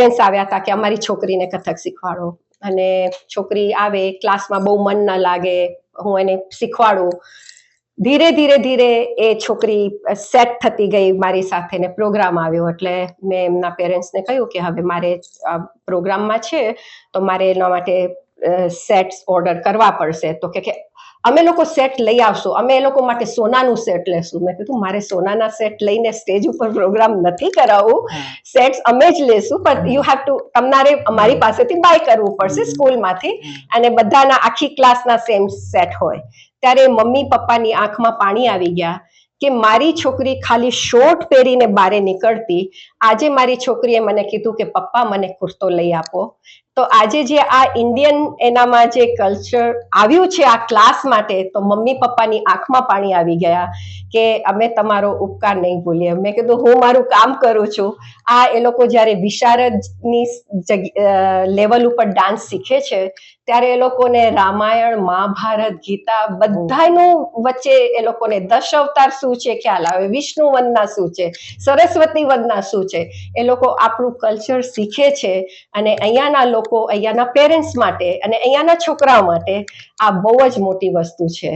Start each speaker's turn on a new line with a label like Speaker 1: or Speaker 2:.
Speaker 1: Parents આવ્યા હતા કે અમારી છોકરીને કથક શીખવાડો, અને છોકરી આવે, ક્લાસમાં બહુ મન ન લાગે, હું એને શીખવાડું. ધીરે ધીરે ધીરે એ છોકરી સેટ થતી ગઈ મારી સાથે, ને પ્રોગ્રામ આવ્યો એટલે મેં એમના પેરેન્ટ્સને કહ્યું કે હવે મારે પ્રોગ્રામમાં છે તો મારે એના માટે સેટ્સ ઓર્ડર કરવા પડશે. તો કે અમે લોકો સેટ લઈ આવશું, અમે એ લોકો માટે સોનાનું સેટ લેશું. મેં કીધું મારે સોનાના સેટ લઈને સ્ટેજ ઉપર પ્રોગ્રામ નથી કરાવવું, સેટ્સ અમે જ લેશું, પણ યુ હેવ ટુ, તમારે અમારી પાસેથી બાય કરવું પડશે સ્કૂલમાંથી, અને બધાના આખી ક્લાસના સેમ સેટ હોય. ત્યારે મમ્મી પપ્પાની આંખમાં પાણી આવી ગયા કે મારી છોકરી ખાલી શોર્ટ પહેરીને બારે નીકળતી, આજે મારી છોકરીએ મને કીધું કે પપ્પા મને કુર્તો લઈ આપો. તો આજે જે આ ઇન્ડિયન એનામાં જે કલ્ચર આવ્યું છે આ ક્લાસ માટે, તો મમ્મી પપ્પાની આંખમાં પાણી આવી ગયા કે અમે તમારો ઉપકાર નહીં ભૂલીએ. મેં કીધું હું મારું કામ કરું છું. આ એ લોકો જ્યારે વિશારદની લેવલ ઉપર ડાન્સ શીખે છે ત્યારે એ લોકોને રામાયણ, મહાભારત, ગીતા બધાનું વચ્ચે એ લોકોને દશાવતાર શું છે ખ્યાલ આવે, વિષ્ણુ વંદના શું છે, સરસ્વતી વંદના શું છે. એ લોકો આપણું કલ્ચર શીખે છે, અને અહીંયાના લોકો, અહીંયાના પેરેન્ટ્સ માટે અને અહીંયાના છોકરાઓ માટે આ બહુ જ મોટી વસ્તુ છે